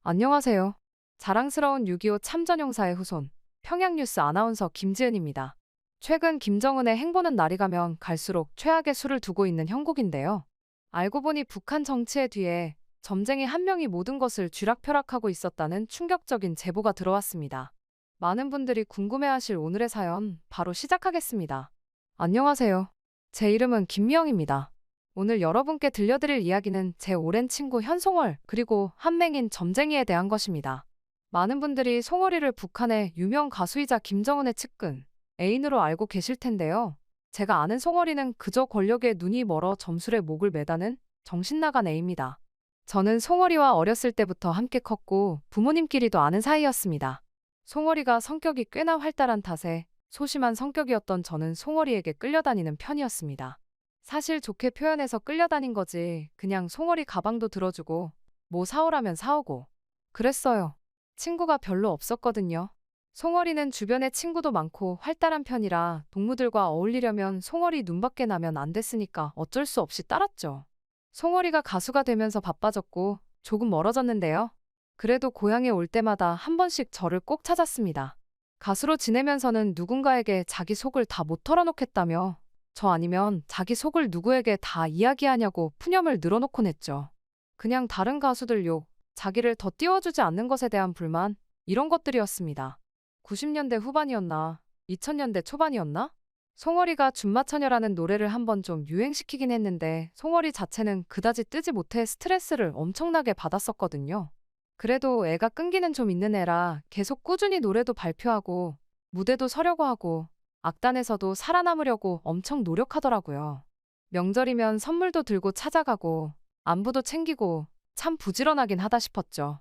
안녕하세요. 자랑스러운 6.25 참전용사의 후손, 평양뉴스 아나운서 김지은입니다. 최근 김정은의 행보는 날이 가면 갈수록 최악의 수를 두고 있는 형국인데요. 알고 보니 북한 정치의 뒤에 점쟁이 한 명이 모든 것을 쥐락펴락하고 있었다는 충격적인 제보가 들어왔습니다. 많은 분들이 궁금해하실 오늘의 사연, 바로 시작하겠습니다. 안녕하세요. 제 이름은 김미영입니다. 오늘 여러분께 들려드릴 이야기는 제 오랜 친구 현송월, 그리고 한맹인 점쟁이에 대한 것입니다. 많은 분들이 송월이를 북한의 유명 가수이자 김정은의 측근, 애인으로 알고 계실 텐데요. 제가 아는 송월이는 그저 권력에 눈이 멀어 점술에 목을 매다는 정신나간 애입니다. 저는 송월이와 어렸을 때부터 함께 컸고 부모님끼리도 아는 사이였습니다. 송월이가 성격이 꽤나 활달한 탓에 소심한 성격이었던 저는 송월이에게 끌려다니는 편이었습니다. 사실 좋게 표현해서 끌려다닌 거지, 그냥 송월이 가방도 들어주고 뭐 사오라면 사오고 그랬어요. 친구가 별로 없었거든요. 송월이는 주변에 친구도 많고 활달한 편이라 동무들과 어울리려면 송월이 눈밖에 나면 안 됐으니까 어쩔 수 없이 따랐죠. 송월이가 가수가 되면서 바빠졌고 조금 멀어졌는데요. 그래도 고향에 올 때마다 한 번씩 저를 꼭 찾았습니다. 가수로 지내면서는 누군가에게 자기 속을 다 못 털어놓겠다며 저 아니면 자기 속을 누구에게 다 이야기하냐고 푸념을 늘어놓곤 했죠. 그냥 다른 가수들 욕, 자기를 더 띄워주지 않는 것에 대한 불만, 이런 것들이었습니다. 90년대 후반이었나? 2000년대 초반이었나? 송월이가 준마처녀라는 노래를 한번 좀 유행시키긴 했는데 송월이 자체는 그다지 뜨지 못해 스트레스를 엄청나게 받았었거든요. 그래도 애가 끈기는 좀 있는 애라 계속 꾸준히 노래도 발표하고 무대도 서려고 하고 악단에서도 살아남으려고 엄청 노력하더라고요. 명절이면 선물도 들고 찾아가고 안부도 챙기고 참 부지런하긴 하다 싶었죠.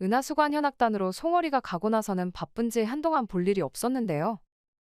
은하수관 현악단으로 송월이가 가고 나서는 바쁜지 한동안 볼 일이 없었는데요.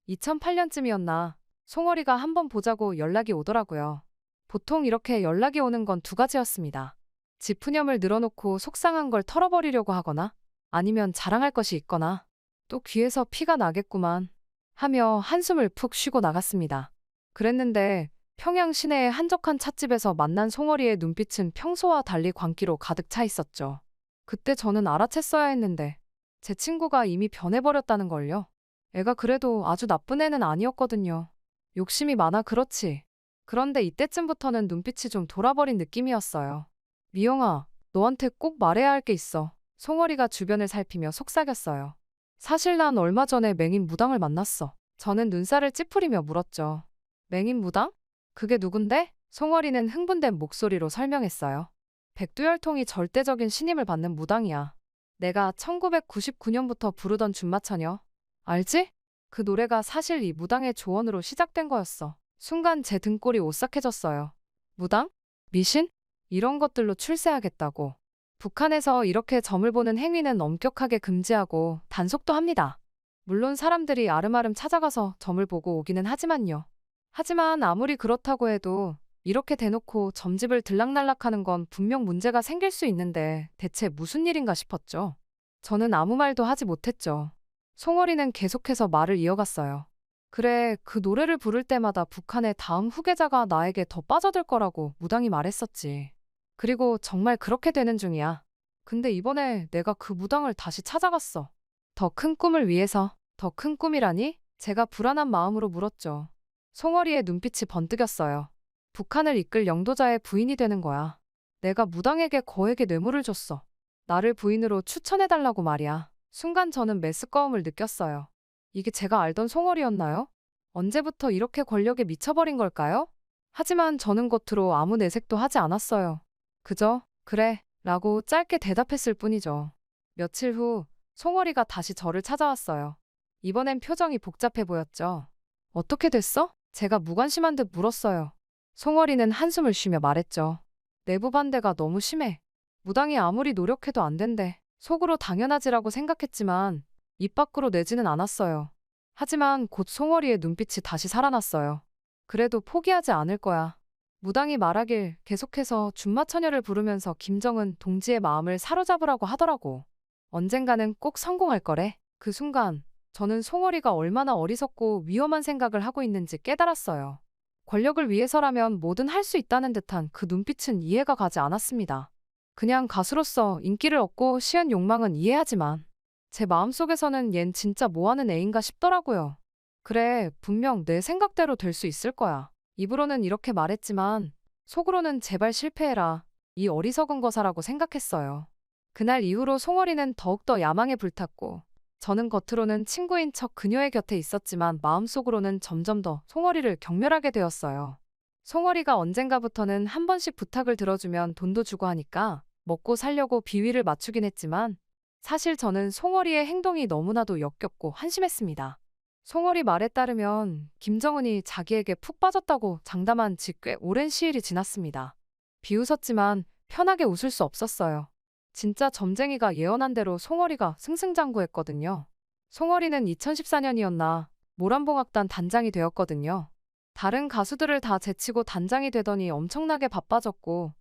2008년쯤이었나 송월이가 한번 보자고 연락이 오더라고요. 보통 이렇게 연락이 오는 건 두 가지였습니다. 지 푸념을 늘어놓고 속상한 걸 털어버리려고 하거나 아니면 자랑할 것이 있거나 또 귀에서 피가 나겠구만 하며 한숨을 푹 쉬고 나갔습니다. 그랬는데 평양 시내의 한적한 찻집에서 만난 송월이의 눈빛은 평소와 달리 광기로 가득 차 있었죠. 그때 저는 알아챘어야 했는데 제 친구가 이미 변해버렸다는 걸요. 애가 그래도 아주 나쁜 애는 아니었거든요. 욕심이 많아 그렇지. 그런데 이때쯤부터는 눈빛이 좀 돌아버린 느낌이었어요. 미영아, 너한테 꼭 말해야 할 게 있어. 송월이가 주변을 살피며 속삭였어요. 사실 난 얼마 전에 맹인 무당을 만났어. 저는 눈살을 찌푸리며 물었죠. 맹인 무당? 그게 누군데? 송월이는 흥분된 목소리로 설명했어요. 백두혈통이 절대적인 신임을 받는 무당이야. 내가 1999년부터 부르던 준마처녀. 알지? 그 노래가 사실 이 무당의 조언으로 시작된 거였어. 순간 제 등골이 오싹해졌어요. 무당? 미신? 이런 것들로 출세하겠다고. 북한에서 이렇게 점을 보는 행위는 엄격하게 금지하고 단속도 합니다. 물론 사람들이 아름아름 찾아가서 점을 보고 오기는 하지만요. 하지만 아무리 그렇다고 해도 이렇게 대놓고 점집을 들락날락하는 건 분명 문제가 생길 수 있는데 대체 무슨 일인가 싶었죠. 저는 아무 말도 하지 못했죠. 송월이는 계속해서 말을 이어갔어요. 그래, 그 노래를 부를 때마다 북한의 다음 후계자가 나에게 더 빠져들 거라고 무당이 말했었지. 그리고 정말 그렇게 되는 중이야. 근데 이번에 내가 그 무당을 다시 찾아갔어. 더 큰 꿈을 위해서. 더 큰 꿈이라니? 제가 불안한 마음으로 물었죠. 송월이의 눈빛이 번뜩였어요. 북한을 이끌 영도자의 부인이 되는 거야. 내가 무당에게 거액의 뇌물을 줬어. 나를 부인으로 추천해달라고 말이야. 순간 저는 메스꺼움을 느꼈어요. 이게 제가 알던 송월이었나요? 언제부터 이렇게 권력에 미쳐버린 걸까요? 하지만 저는 겉으로 아무 내색도 하지 않았어요. 그저 그래 라고 짧게 대답했을 뿐이죠. 며칠 후 송월이가 다시 저를 찾아왔어요. 이번엔 표정이 복잡해 보였죠. 어떻게 됐어? 제가 무관심한 듯 물었어요. 송월이는 한숨을 쉬며 말했죠. 내부 반대가 너무 심해. 무당이 아무리 노력해도 안 된대. 속으로 당연하지라고 생각했지만 입 밖으로 내지는 않았어요. 하지만 곧 송월이의 눈빛이 다시 살아났어요. 그래도 포기하지 않을 거야. 무당이 말하길 계속해서 준마처녀를 부르면서 김정은 동지의 마음을 사로잡으라고 하더라고. 언젠가는 꼭 성공할 거래. 그 순간 저는 송월이가 얼마나 어리석고 위험한 생각을 하고 있는지 깨달았어요. 권력을 위해서라면 뭐든 할 수 있다는 듯한 그 눈빛은 이해가 가지 않았습니다. 그냥 가수로서 인기를 얻고 쉬운 욕망은 이해하지만 제 마음속에서는 얜 진짜 뭐하는 애인가 싶더라고요. 그래, 분명 내 생각대로 될 수 있을 거야. 입으로는 이렇게 말했지만 속으로는 제발 실패해라. 이 어리석은 거사라고 생각했어요. 그날 이후로 송월이는 더욱더 야망에 불탔고 저는 겉으로는 친구인 척 그녀의 곁에 있었지만 마음속으로는 점점 더 송월이를 경멸하게 되었어요. 송월이가 언젠가부터는 한 번씩 부탁을 들어주면 돈도 주고 하니까 먹고 살려고 비위를 맞추긴 했지만 사실 저는 송월이의 행동이 너무나도 역겹고 한심했습니다. 송월이 말에 따르면 김정은이 자기에게 푹 빠졌다고 장담한 지 꽤 오랜 시일이 지났습니다. 비웃었지만 편하게 웃을 수 없었어요. 진짜 점쟁이가 예언한 대로 송월이가 승승장구했거든요. 송월이는 2014년이었나 모란봉악단 단장이 되었거든요. 다른 가수들을 다 제치고 단장이 되더니 엄청나게 바빠졌고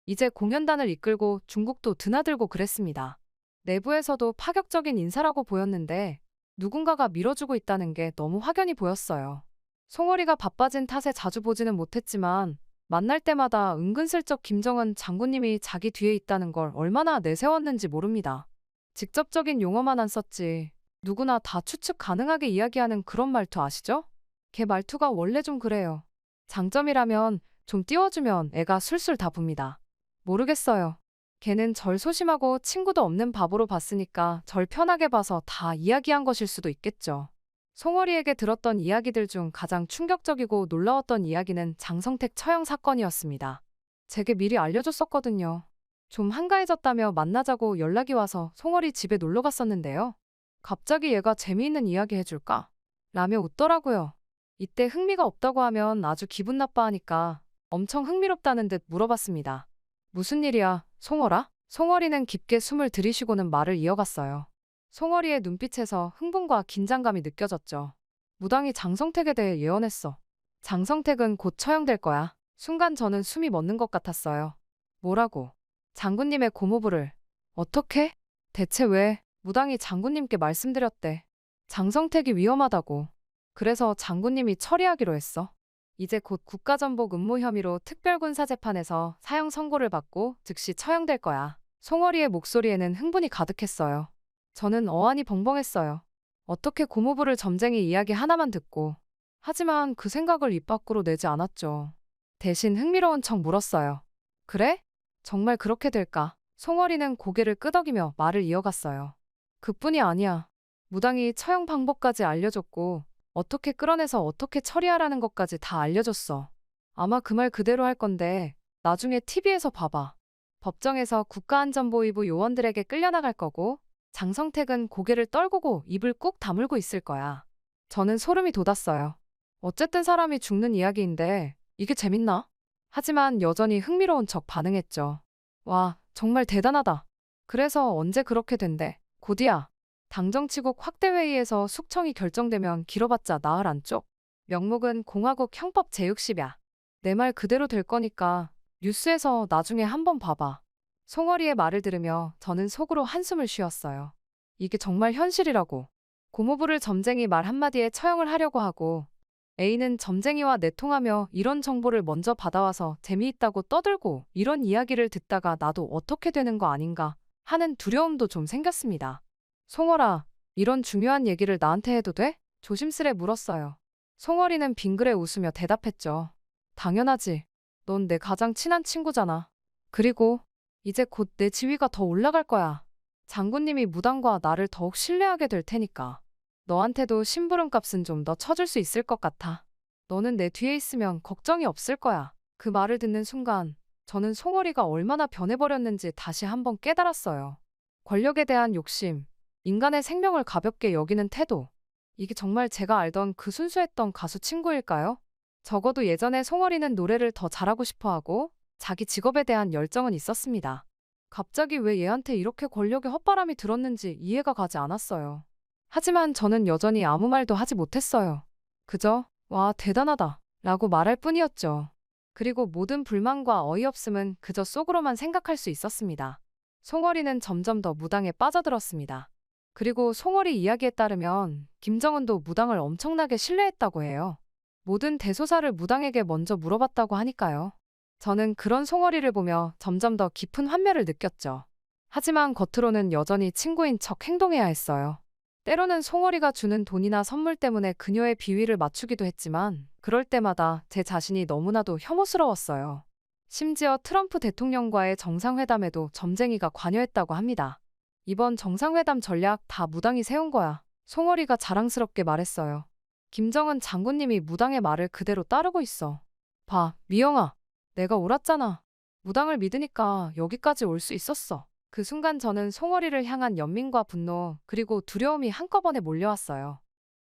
이제 공연단을 이끌고 중국도 드나들고 그랬습니다. 내부에서도 파격적인 인사라고 보였는데 누군가가 밀어주고 있다는 게 너무 확연히 보였어요. 송월이가 바빠진 탓에 자주 보지는 못했지만 만날 때마다 은근슬쩍 김정은 장군님이 자기 뒤에 있다는 걸 얼마나 내세웠는지 모릅니다. 직접적인 용어만 안 썼지 누구나 다 추측 가능하게 이야기하는 그런 말투 아시죠? 걔 말투가 원래 좀 그래요. 장점이라면 좀 띄워주면 애가 술술 다 붑니다. 모르겠어요. 걔는 절 소심하고 친구도 없는 바보로 봤으니까 절 편하게 봐서 다 이야기한 것일 수도 있겠죠. 송월이에게 들었던 이야기들 중 가장 충격적이고 놀라웠던 이야기는 장성택 처형 사건이었습니다. 제게 미리 알려줬었거든요. 좀 한가해졌다며 만나자고 연락이 와서 송월이 집에 놀러 갔었는데요. 갑자기 얘가 재미있는 이야기 해줄까? 라며 웃더라고요. 이때 흥미가 없다고 하면 아주 기분 나빠하니까 엄청 흥미롭다는 듯 물어봤습니다. 무슨 일이야, 송월아? 송월이는 깊게 숨을 들이쉬고는 말을 이어갔어요. 송월이의 눈빛에서 흥분과 긴장감이 느껴졌죠. 무당이 장성택에 대해 예언했어. 장성택은 곧 처형될 거야. 순간 저는 숨이 멎는 것 같았어요. 뭐라고? 장군님의 고모부를. 어떻게? 대체 왜? 무당이 장군님께 말씀드렸대. 장성택이 위험하다고. 그래서 장군님이 처리하기로 했어. 이제 곧 국가전복 음모 혐의로 특별군사재판에서 사형 선고를 받고 즉시 처형될 거야. 송월이의 목소리에는 흥분이 가득했어요. 저는 어안이 벙벙했어요. 어떻게 고모부를 점쟁이 이야기 하나만 듣고. 하지만 그 생각을 입 밖으로 내지 않았죠. 대신 흥미로운 척 물었어요. 그래? 정말 그렇게 될까? 송월이는 고개를 끄덕이며 말을 이어갔어요. 그뿐이 아니야. 무당이 처형 방법까지 알려줬고 어떻게 끌어내서 어떻게 처리하라는 것까지 다 알려줬어. 아마 그 말 그대로 할 건데 나중에 TV에서 봐봐. 법정에서 국가안전보위부 요원들에게 끌려나갈 거고 장성택은 고개를 떨구고 입을 꾹 다물고 있을 거야. 저는 소름이 돋았어요. 어쨌든 사람이 죽는 이야기인데 이게 재밌나? 하지만 여전히 흥미로운 척 반응했죠. 와, 정말 대단하다. 그래서 언제 그렇게 된대? 곧이야. 당정치국 확대회의에서 숙청이 결정되면 길어봤자 나흘 안쪽. 명목은 공화국 형법 제60이야. 내 말 그대로 될 거니까 뉴스에서 나중에 한번 봐봐. 송월이의 말을 들으며 저는 속으로 한숨을 쉬었어요. 이게 정말 현실이라고. 고모부를 점쟁이 말 한마디에 처형을 하려고 하고 A는 점쟁이와 내통하며 이런 정보를 먼저 받아와서 재미있다고 떠들고 이런 이야기를 듣다가 나도 어떻게 되는 거 아닌가 하는 두려움도 좀 생겼습니다. 송월아, 이런 중요한 얘기를 나한테 해도 돼? 조심스레 물었어요. 송월이는 빙그레 웃으며 대답했죠. 당연하지. 넌 내 가장 친한 친구잖아. 그리고 이제 곧 내 지위가 더 올라갈 거야. 장군님이 무당과 나를 더욱 신뢰하게 될 테니까. 너한테도 심부름값은 좀 더 쳐줄 수 있을 것 같아. 너는 내 뒤에 있으면 걱정이 없을 거야. 그 말을 듣는 순간 저는 송월이가 얼마나 변해버렸는지 다시 한번 깨달았어요. 권력에 대한 욕심, 인간의 생명을 가볍게 여기는 태도. 이게 정말 제가 알던 그 순수했던 가수 친구일까요? 적어도 예전에 송월이는 노래를 더 잘하고 싶어하고 자기 직업에 대한 열정은 있었습니다. 갑자기 왜 얘한테 이렇게 권력의 헛바람이 들었는지 이해가 가지 않았어요. 하지만 저는 여전히 아무 말도 하지 못했어요. 그저 와, 대단하다 라고 말할 뿐이었죠. 그리고 모든 불만과 어이없음은 그저 속으로만 생각할 수 있었습니다. 송월이는 점점 더 무당에 빠져들었습니다. 그리고 송월이 이야기에 따르면 김정은도 무당을 엄청나게 신뢰했다고 해요. 모든 대소사를 무당에게 먼저 물어봤다고 하니까요. 저는 그런 송어리를 보며 점점 더 깊은 환멸을 느꼈죠. 하지만 겉으로는 여전히 친구인 척 행동해야 했어요. 때로는 송어리가 주는 돈이나 선물 때문에 그녀의 비위를 맞추기도 했지만 그럴 때마다 제 자신이 너무나도 혐오스러웠어요. 심지어 트럼프 대통령과의 정상회담에도 점쟁이가 관여했다고 합니다. 이번 정상회담 전략 다 무당이 세운 거야. 송어리가 자랑스럽게 말했어요. 김정은 장군님이 무당의 말을 그대로 따르고 있어. 봐, 미영아. 내가 옳았잖아. 무당을 믿으니까 여기까지 올 수 있었어. 그 순간 저는 송어리를 향한 연민과 분노, 그리고 두려움이 한꺼번에 몰려왔어요.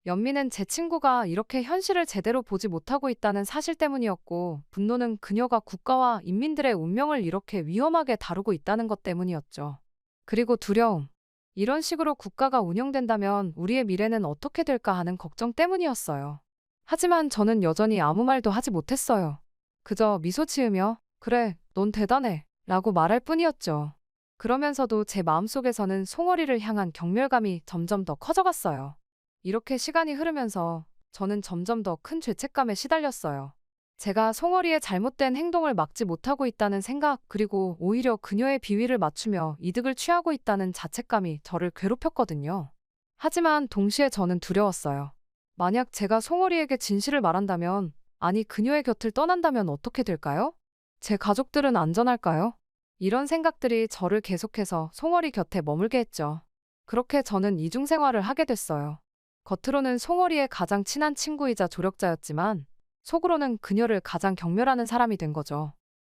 연민은 제 친구가 이렇게 현실을 제대로 보지 못하고 있다는 사실 때문이었고, 분노는 그녀가 국가와 인민들의 운명을 이렇게 위험하게 다루고 있다는 것 때문이었죠. 그리고 두려움. 이런 식으로 국가가 운영된다면 우리의 미래는 어떻게 될까 하는 걱정 때문이었어요. 하지만 저는 여전히 아무 말도 하지 못했어요. 그저 미소 지으며 그래, 넌 대단해 라고 말할 뿐이었죠. 그러면서도 제 마음속에서는 송어리를 향한 경멸감이 점점 더 커져갔어요. 이렇게 시간이 흐르면서 저는 점점 더 큰 죄책감에 시달렸어요. 제가 송어리의 잘못된 행동을 막지 못하고 있다는 생각, 그리고 오히려 그녀의 비위를 맞추며 이득을 취하고 있다는 자책감이 저를 괴롭혔거든요. 하지만 동시에 저는 두려웠어요. 만약 제가 송어리에게 진실을 말한다면, 아니 그녀의 곁을 떠난다면 어떻게 될까요? 제 가족들은 안전할까요? 이런 생각들이 저를 계속해서 송어리 곁에 머물게 했죠. 그렇게 저는 이중생활을 하게 됐어요. 겉으로는 송어리의 가장 친한 친구이자 조력자였지만 속으로는 그녀를 가장 경멸하는 사람이 된 거죠.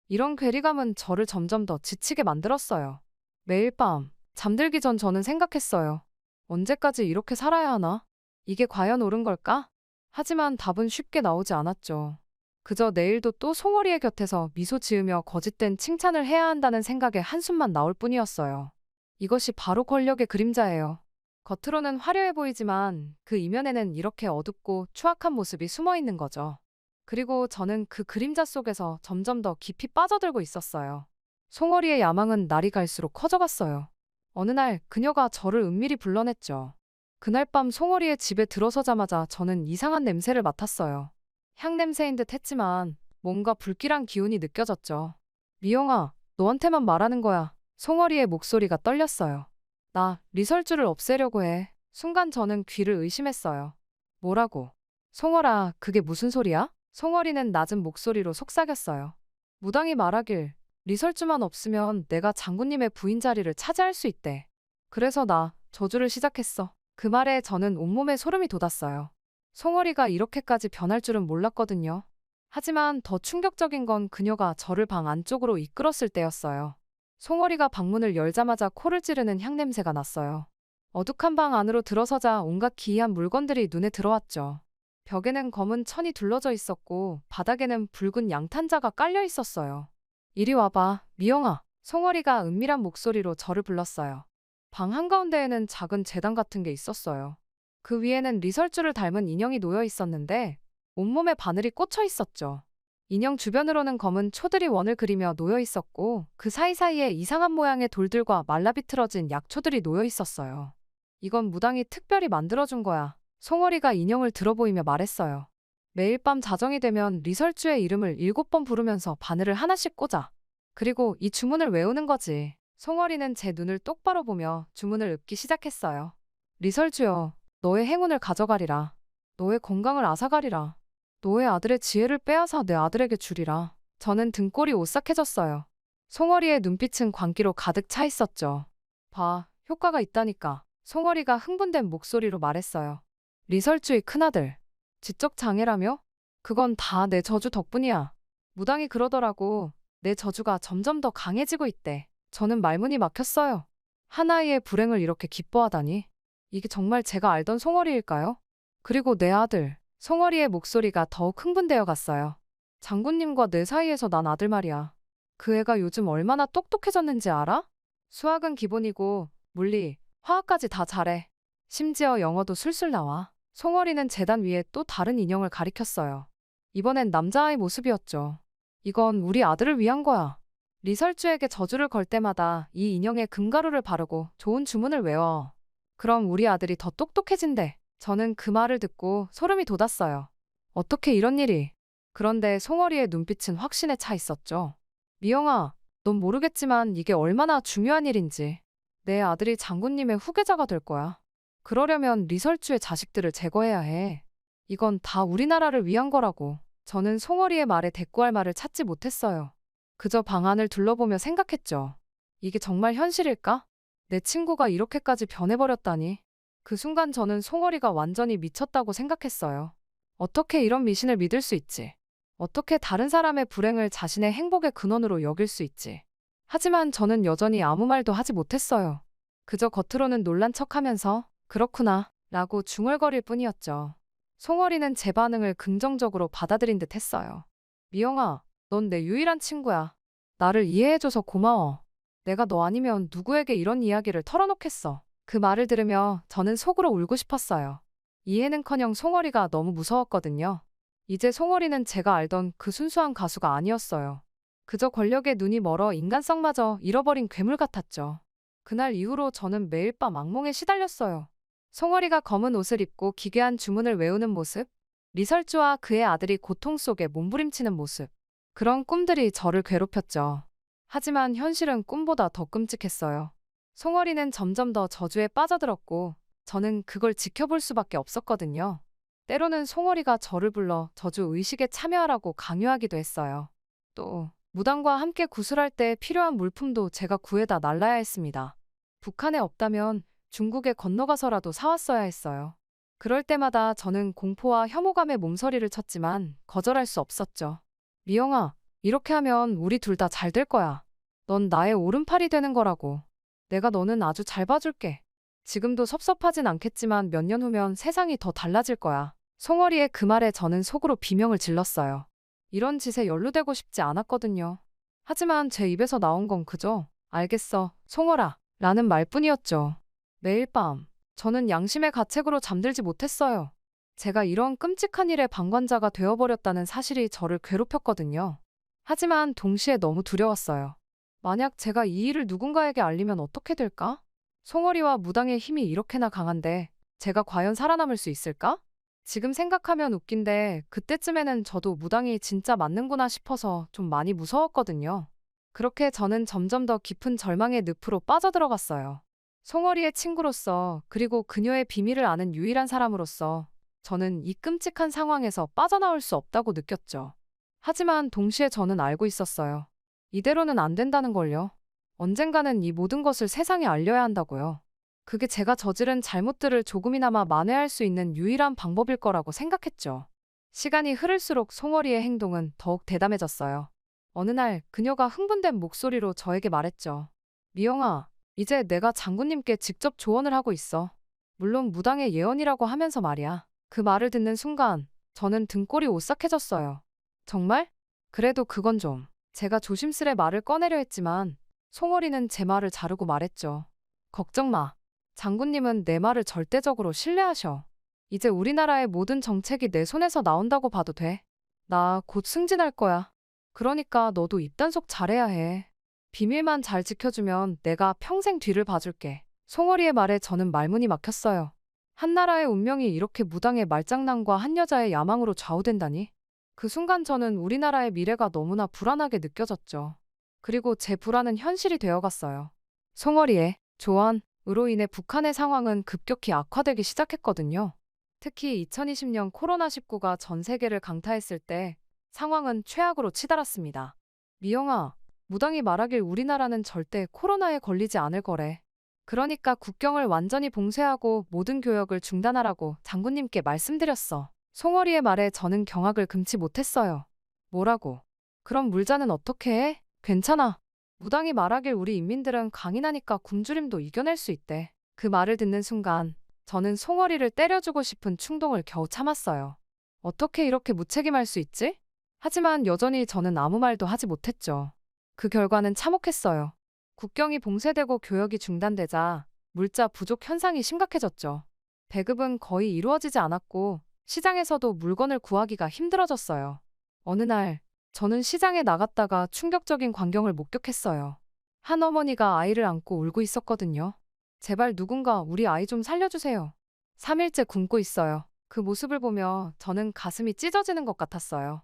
이런 괴리감은 저를 점점 더 지치게 만들었어요. 매일 밤 잠들기 전 저는 생각했어요. 언제까지 이렇게 살아야 하나? 이게 과연 옳은 걸까? 하지만 답은 쉽게 나오지 않았죠. 그저 내일도 또 송어리의 곁에서 미소 지으며 거짓된 칭찬을 해야 한다는 생각에 한숨만 나올 뿐이었어요. 이것이 바로 권력의 그림자예요. 겉으로는 화려해 보이지만 그 이면에는 이렇게 어둡고 추악한 모습이 숨어 있는 거죠. 그리고 저는 그 그림자 속에서 점점 더 깊이 빠져들고 있었어요. 송어리의 야망은 날이 갈수록 커져갔어요. 어느 날 그녀가 저를 은밀히 불러냈죠. 그날 밤 송어리의 집에 들어서자마자 저는 이상한 냄새를 맡았어요. 향 냄새인 듯 했지만 뭔가 불길한 기운이 느껴졌죠. 미영아, 너한테만 말하는 거야. 송어리의 목소리가 떨렸어요. 나 리설주를 없애려고 해. 순간 저는 귀를 의심했어요. 뭐라고? 송어라, 그게 무슨 소리야? 송어리는 낮은 목소리로 속삭였어요. 무당이 말하길 리설주만 없으면 내가 장군님의 부인 자리를 차지할 수 있대. 그래서 나 저주를 시작했어. 그 말에 저는 온몸에 소름이 돋았어요. 송어리가 이렇게까지 변할 줄은 몰랐거든요. 하지만 더 충격적인 건 그녀가 저를 방 안쪽으로 이끌었을 때였어요. 송어리가 방문을 열자마자 코를 찌르는 향냄새가 났어요. 어둑한 방 안으로 들어서자 온갖 기이한 물건들이 눈에 들어왔죠. 벽에는 검은 천이 둘러져 있었고 바닥에는 붉은 양탄자가 깔려 있었어요. 이리 와봐, 미영아. 송어리가 은밀한 목소리로 저를 불렀어요. 방 한가운데에는 작은 제단 같은 게 있었어요. 그 위에는 리설주를 닮은 인형이 놓여 있었는데 온몸에 바늘이 꽂혀 있었죠. 인형 주변으로는 검은 초들이 원을 그리며 놓여 있었고 그 사이사이에 이상한 모양의 돌들과 말라비틀어진 약초들이 놓여 있었어요. 이건 무당이 특별히 만들어준 거야. 송어리가 인형을 들어보이며 말했어요. 매일 밤 자정이 되면 리설주의 이름을 7번 부르면서 바늘을 하나씩 꽂아. 그리고 이 주문을 외우는 거지. 송어리는 제 눈을 똑바로 보며 주문을 읊기 시작했어요. 리설주여, 너의 행운을 가져가리라. 너의 건강을 앗아가리라. 너의 아들의 지혜를 빼앗아 내 아들에게 주리라. 저는 등골이 오싹해졌어요. 송어리의 눈빛은 광기로 가득 차 있었죠. 봐, 효과가 있다니까. 송어리가 흥분된 목소리로 말했어요. 리설주의 큰아들. 지적 장애라며? 그건 다 내 저주 덕분이야. 무당이 그러더라고. 내 저주가 점점 더 강해지고 있대. 저는 말문이 막혔어요. 한 아이의 불행을 이렇게 기뻐하다니. 이게 정말 제가 알던 송어리일까요? 그리고 내 아들. 송어리의 목소리가 더욱 흥분되어 갔어요. 장군님과 내 사이에서 난 아들 말이야. 그 애가 요즘 얼마나 똑똑해졌는지 알아? 수학은 기본이고 물리, 화학까지 다 잘해. 심지어 영어도 술술 나와. 송어리는 재단 위에 또 다른 인형을 가리켰어요. 이번엔 남자아이 모습이었죠. 이건 우리 아들을 위한 거야. 리설주에게 저주를 걸 때마다 이 인형에 금가루를 바르고 좋은 주문을 외워. 그럼 우리 아들이 더 똑똑해진대. 저는 그 말을 듣고 소름이 돋았어요. 어떻게 이런 일이? 그런데 송어리의 눈빛은 확신에 차 있었죠. 미영아, 넌 모르겠지만 이게 얼마나 중요한 일인지. 내 아들이 장군님의 후계자가 될 거야. 그러려면 리설주의 자식들을 제거해야 해. 이건 다 우리나라를 위한 거라고. 저는 송어리의 말에 대꾸할 말을 찾지 못했어요. 그저 방안을 둘러보며 생각했죠. 이게 정말 현실일까? 내 친구가 이렇게까지 변해버렸다니. 그 순간 저는 송어리가 완전히 미쳤다고 생각했어요. 어떻게 이런 미신을 믿을 수 있지? 어떻게 다른 사람의 불행을 자신의 행복의 근원으로 여길 수 있지? 하지만 저는 여전히 아무 말도 하지 못했어요. 그저 겉으로는 놀란 척하면서 그렇구나 라고 중얼거릴 뿐이었죠. 송어리는 제 반응을 긍정적으로 받아들인 듯 했어요. 미영아, 넌 내 유일한 친구야. 나를 이해해줘서 고마워. 내가 너 아니면 누구에게 이런 이야기를 털어놓겠어. 그 말을 들으며 저는 속으로 울고 싶었어요. 이해는커녕 송어리가 너무 무서웠거든요. 이제 송어리는 제가 알던 그 순수한 가수가 아니었어요. 그저 권력에 눈이 멀어 인간성마저 잃어버린 괴물 같았죠. 그날 이후로 저는 매일 밤 악몽에 시달렸어요. 송어리가 검은 옷을 입고 기괴한 주문을 외우는 모습, 리설주와 그의 아들이 고통 속에 몸부림치는 모습. 그런 꿈들이 저를 괴롭혔죠. 하지만 현실은 꿈보다 더 끔찍했어요. 송어리는 점점 더 저주에 빠져들었고 저는 그걸 지켜볼 수밖에 없었거든요. 때로는 송어리가 저를 불러 저주 의식에 참여하라고 강요하기도 했어요. 또 무당과 함께 구슬할 때 필요한 물품도 제가 구해다 날라야 했습니다. 북한에 없다면 중국에 건너가서라도 사왔어야 했어요. 그럴 때마다 저는 공포와 혐오감에 몸서리를 쳤지만 거절할 수 없었죠. 미영아, 이렇게 하면 우리 둘 다 잘 될 거야. 넌 나의 오른팔이 되는 거라고. 내가 너는 아주 잘 봐줄게. 지금도 섭섭하진 않겠지만 몇 년 후면 세상이 더 달라질 거야. 송어리의 그 말에 저는 속으로 비명을 질렀어요. 이런 짓에 연루되고 싶지 않았거든요. 하지만 제 입에서 나온 건 그저 알겠어, 송어라 라는 말뿐이었죠. 매일 밤 저는 양심의 가책으로 잠들지 못했어요. 제가 이런 끔찍한 일의 방관자가 되어버렸다는 사실이 저를 괴롭혔거든요. 하지만 동시에 너무 두려웠어요. 만약 제가 이 일을 누군가에게 알리면 어떻게 될까? 송어리와 무당의 힘이 이렇게나 강한데 제가 과연 살아남을 수 있을까? 지금 생각하면 웃긴데 그때쯤에는 저도 무당이 진짜 맞는구나 싶어서 좀 많이 무서웠거든요. 그렇게 저는 점점 더 깊은 절망의 늪으로 빠져들어갔어요. 송어리의 친구로서 그리고 그녀의 비밀을 아는 유일한 사람으로서 저는 이 끔찍한 상황에서 빠져나올 수 없다고 느꼈죠. 하지만 동시에 저는 알고 있었어요. 이대로는 안 된다는 걸요. 언젠가는 이 모든 것을 세상에 알려야 한다고요. 그게 제가 저지른 잘못들을 조금이나마 만회할 수 있는 유일한 방법일 거라고 생각했죠. 시간이 흐를수록 송어리의 행동은 더욱 대담해졌어요. 어느 날 그녀가 흥분된 목소리로 저에게 말했죠. 미영아, 이제 내가 장군님께 직접 조언을 하고 있어. 물론 무당의 예언이라고 하면서 말이야. 그 말을 듣는 순간 저는 등골이 오싹해졌어요. 정말? 그래도 그건 좀. 제가 조심스레 말을 꺼내려 했지만 송어리는 제 말을 자르고 말했죠. 걱정 마. 장군님은 내 말을 절대적으로 신뢰하셔. 이제 우리나라의 모든 정책이 내 손에서 나온다고 봐도 돼. 나 곧 승진할 거야. 그러니까 너도 입단속 잘해야 해. 비밀만 잘 지켜주면 내가 평생 뒤를 봐줄게. 송어리의 말에 저는 말문이 막혔어요. 한 나라의 운명이 이렇게 무당의 말장난과 한 여자의 야망으로 좌우된다니. 그 순간 저는 우리나라의 미래가 너무나 불안하게 느껴졌죠. 그리고 제 불안은 현실이 되어갔어요. 송어리의 조언으로 인해 북한의 상황은 급격히 악화되기 시작했거든요. 특히 2020년 코로나19가 전 세계를 강타했을 때 상황은 최악으로 치달았습니다. 미영아, 무당이 말하길 우리나라는 절대 코로나에 걸리지 않을 거래. 그러니까 국경을 완전히 봉쇄하고 모든 교역을 중단하라고 장군님께 말씀드렸어. 송어리의 말에 저는 경악을 금치 못했어요. 뭐라고? 그럼 물자는 어떻게 해? 괜찮아. 무당이 말하길 우리 인민들은 강인하니까 굶주림도 이겨낼 수 있대. 그 말을 듣는 순간 저는 송어리를 때려주고 싶은 충동을 겨우 참았어요. 어떻게 이렇게 무책임할 수 있지? 하지만 여전히 저는 아무 말도 하지 못했죠. 그 결과는 참혹했어요. 국경이 봉쇄되고 교역이 중단되자 물자 부족 현상이 심각해졌죠. 배급은 거의 이루어지지 않았고 시장에서도 물건을 구하기가 힘들어졌어요. 어느 날 저는 시장에 나갔다가 충격적인 광경을 목격했어요. 한 어머니가 아이를 안고 울고 있었거든요. 제발 누군가 우리 아이 좀 살려주세요. 3일째 굶고 있어요. 그 모습을 보며 저는 가슴이 찢어지는 것 같았어요.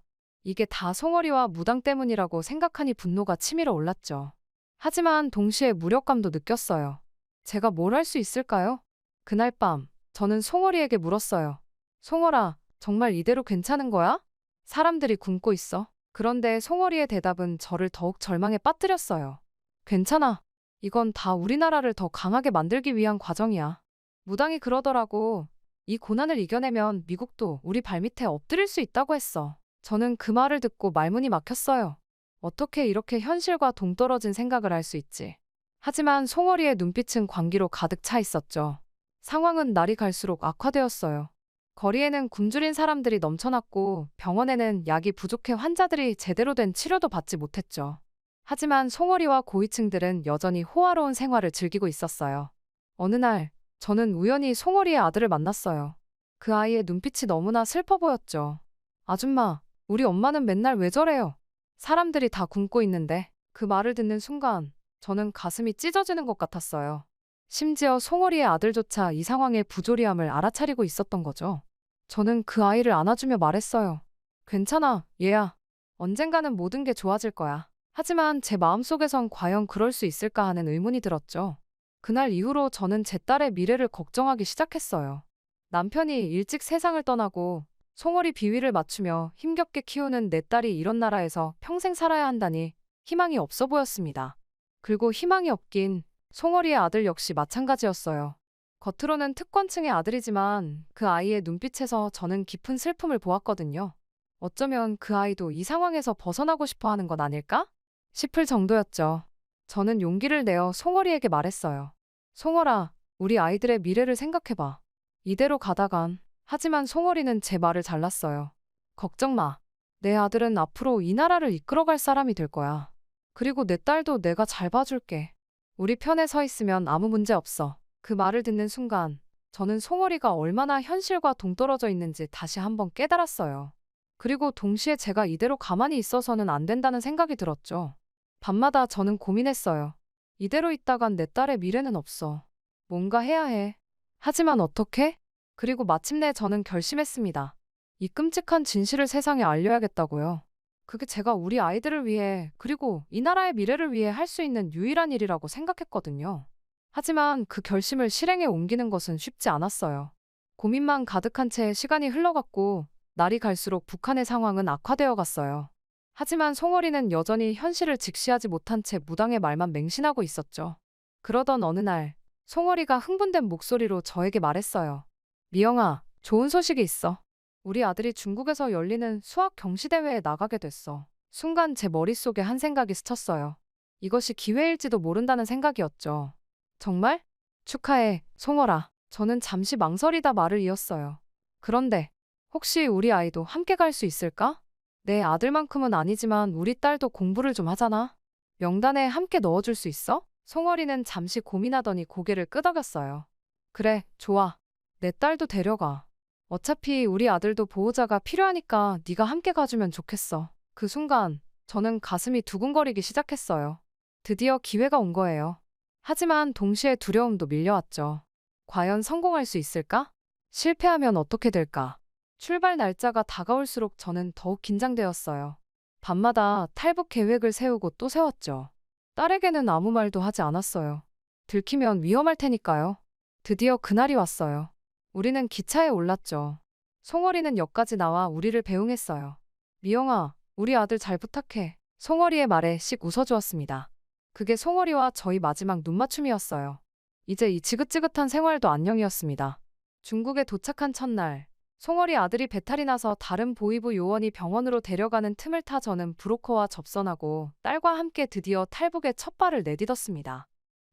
이게 다 송어리와 무당 때문이라고 생각하니 분노가 치밀어 올랐죠. 하지만 동시에 무력감도 느꼈어요. 제가 뭘 할 수 있을까요? 그날 밤, 저는 송어리에게 물었어요. 송어라, 정말 이대로 괜찮은 거야? 사람들이 굶고 있어. 그런데 송어리의 대답은 저를 더욱 절망에 빠뜨렸어요. 괜찮아. 이건 다 우리나라를 더 강하게 만들기 위한 과정이야. 무당이 그러더라고. 이 고난을 이겨내면 미국도 우리 발밑에 엎드릴 수 있다고 했어. 저는 그 말을 듣고 말문이 막혔어요. 어떻게 이렇게 현실과 동떨어진 생각을 할 수 있지? 하지만 송어리의 눈빛은 광기로 가득 차 있었죠. 상황은 날이 갈수록 악화되었어요. 거리에는 굶주린 사람들이 넘쳐났고 병원에는 약이 부족해 환자들이 제대로 된 치료도 받지 못했죠. 하지만 송어리와 고위층들은 여전히 호화로운 생활을 즐기고 있었어요. 어느 날 저는 우연히 송어리의 아들을 만났어요. 그 아이의 눈빛이 너무나 슬퍼 보였죠. 아줌마, 우리 엄마는 맨날 왜 저래요? 사람들이 다 굶고 있는데. 그 말을 듣는 순간 저는 가슴이 찢어지는 것 같았어요. 심지어 송어리의 아들조차 이 상황의 부조리함을 알아차리고 있었던 거죠. 저는 그 아이를 안아주며 말했어요. 괜찮아, 얘야. 언젠가는 모든 게 좋아질 거야. 하지만 제 마음속에선 과연 그럴 수 있을까 하는 의문이 들었죠. 그날 이후로 저는 제 딸의 미래를 걱정하기 시작했어요. 남편이 일찍 세상을 떠나고 송어리 비위를 맞추며 힘겹게 키우는 내 딸이 이런 나라에서 평생 살아야 한다니 희망이 없어 보였습니다. 그리고 희망이 없긴 송어리의 아들 역시 마찬가지였어요. 겉으로는 특권층의 아들이지만 그 아이의 눈빛에서 저는 깊은 슬픔을 보았거든요. 어쩌면 그 아이도 이 상황에서 벗어나고 싶어 하는 건 아닐까? 싶을 정도였죠. 저는 용기를 내어 송어리에게 말했어요. 송어라, 우리 아이들의 미래를 생각해봐. 이대로 가다간. 하지만 송어리는 제 말을 잘랐어요. 걱정 마. 내 아들은 앞으로 이 나라를 이끌어갈 사람이 될 거야. 그리고 내 딸도 내가 잘 봐줄게. 우리 편에 서 있으면 아무 문제 없어. 그 말을 듣는 순간 저는 송어리가 얼마나 현실과 동떨어져 있는지 다시 한번 깨달았어요. 그리고 동시에 제가 이대로 가만히 있어서는 안 된다는 생각이 들었죠. 밤마다 저는 고민했어요. 이대로 있다간 내 딸의 미래는 없어. 뭔가 해야 해. 하지만 어떻게? 그리고 마침내 저는 결심했습니다. 이 끔찍한 진실을 세상에 알려야겠다고요. 그게 제가 우리 아이들을 위해 그리고 이 나라의 미래를 위해 할 수 있는 유일한 일이라고 생각했거든요. 하지만 그 결심을 실행에 옮기는 것은 쉽지 않았어요. 고민만 가득한 채 시간이 흘러갔고 날이 갈수록 북한의 상황은 악화되어 갔어요. 하지만 송어리는 여전히 현실을 직시하지 못한 채 무당의 말만 맹신하고 있었죠. 그러던 어느 날 송어리가 흥분된 목소리로 저에게 말했어요. 미영아, 좋은 소식이 있어. 우리 아들이 중국에서 열리는 수학 경시대회에 나가게 됐어. 순간 제 머릿속에 한 생각이 스쳤어요. 이것이 기회일지도 모른다는 생각이었죠. 정말? 축하해, 송어라. 저는 잠시 망설이다 말을 이었어요. 그런데 혹시 우리 아이도 함께 갈 수 있을까? 내 아들만큼은 아니지만 우리 딸도 공부를 좀 하잖아. 명단에 함께 넣어줄 수 있어? 송어리는 잠시 고민하더니 고개를 끄덕였어요. 그래, 좋아. 내 딸도 데려가. 어차피 우리 아들도 보호자가 필요하니까 네가 함께 가주면 좋겠어. 그 순간 저는 가슴이 두근거리기 시작했어요. 드디어 기회가 온 거예요. 하지만 동시에 두려움도 밀려왔죠. 과연 성공할 수 있을까? 실패하면 어떻게 될까? 출발 날짜가 다가올수록 저는 더욱 긴장되었어요. 밤마다 탈북 계획을 세우고 또 세웠죠. 딸에게는 아무 말도 하지 않았어요. 들키면 위험할 테니까요. 드디어 그날이 왔어요. 우리는 기차에 올랐죠. 송어리는 역까지 나와 우리를 배웅했어요. 미영아, 우리 아들 잘 부탁해. 송어리의 말에 씩 웃어주었습니다. 그게 송어리와 저희 마지막 눈맞춤이었어요. 이제 이 지긋지긋한 생활도 안녕이었습니다. 중국에 도착한 첫날, 송어리 아들이 배탈이 나서 다른 보이부 요원이 병원으로 데려가는 틈을 타 저는 브로커와 접선하고 딸과 함께 드디어 탈북의 첫 발을 내딛었습니다.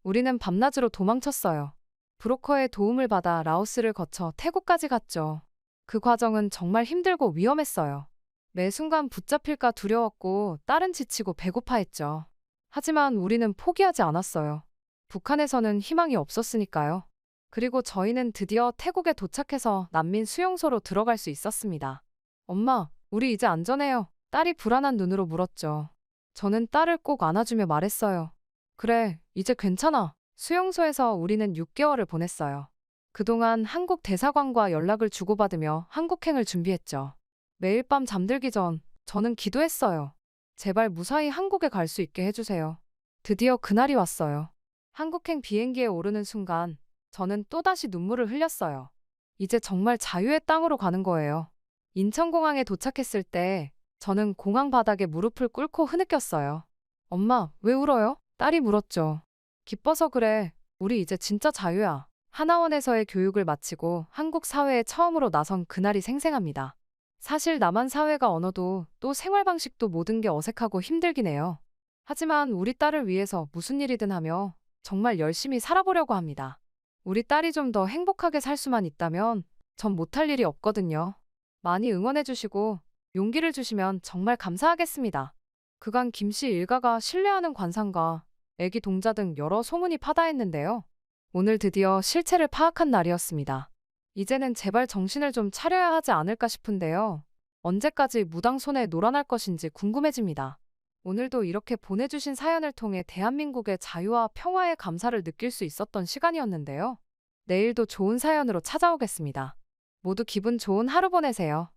우리는 밤낮으로 도망쳤어요. 브로커의 도움을 받아 라오스를 거쳐 태국까지 갔죠. 그 과정은 정말 힘들고 위험했어요. 매 순간 붙잡힐까 두려웠고 딸은 지치고 배고파했죠. 하지만 우리는 포기하지 않았어요. 북한에서는 희망이 없었으니까요. 그리고 저희는 드디어 태국에 도착해서 난민 수용소로 들어갈 수 있었습니다. 엄마, 우리 이제 안전해요. 딸이 불안한 눈으로 물었죠. 저는 딸을 꼭 안아주며 말했어요. 그래, 이제 괜찮아. 수용소에서 우리는 6개월을 보냈어요. 그동안 한국 대사관과 연락을 주고받으며 한국행을 준비했죠. 매일 밤 잠들기 전 저는 기도했어요. 제발 무사히 한국에 갈 수 있게 해주세요. 드디어 그날이 왔어요. 한국행 비행기에 오르는 순간 저는 또다시 눈물을 흘렸어요. 이제 정말 자유의 땅으로 가는 거예요. 인천공항에 도착했을 때 저는 공항 바닥에 무릎을 꿇고 흐느꼈어요. 엄마, 왜 울어요? 딸이 물었죠. 기뻐서 그래. 우리 이제 진짜 자유야. 하나원에서의 교육을 마치고 한국 사회에 처음으로 나선 그날이 생생합니다. 사실 남한 사회가 언어도 또 생활 방식도 모든 게 어색하고 힘들긴 해요. 하지만 우리 딸을 위해서 무슨 일이든 하며 정말 열심히 살아보려고 합니다. 우리 딸이 좀 더 행복하게 살 수만 있다면 전 못할 일이 없거든요. 많이 응원해주시고 용기를 주시면 정말 감사하겠습니다. 그간 김씨 일가가 신뢰하는 관상가, 애기 동자 등 여러 소문이 파다했는데요. 오늘 드디어 실체를 파악한 날이었습니다. 이제는 제발 정신을 좀 차려야 하지 않을까 싶은데요. 언제까지 무당 손에 놀아날 것인지 궁금해집니다. 오늘도 이렇게 보내주신 사연을 통해 대한민국의 자유와 평화의 감사를 느낄 수 있었던 시간이었는데요. 내일도 좋은 사연으로 찾아오겠습니다. 모두 기분 좋은 하루 보내세요.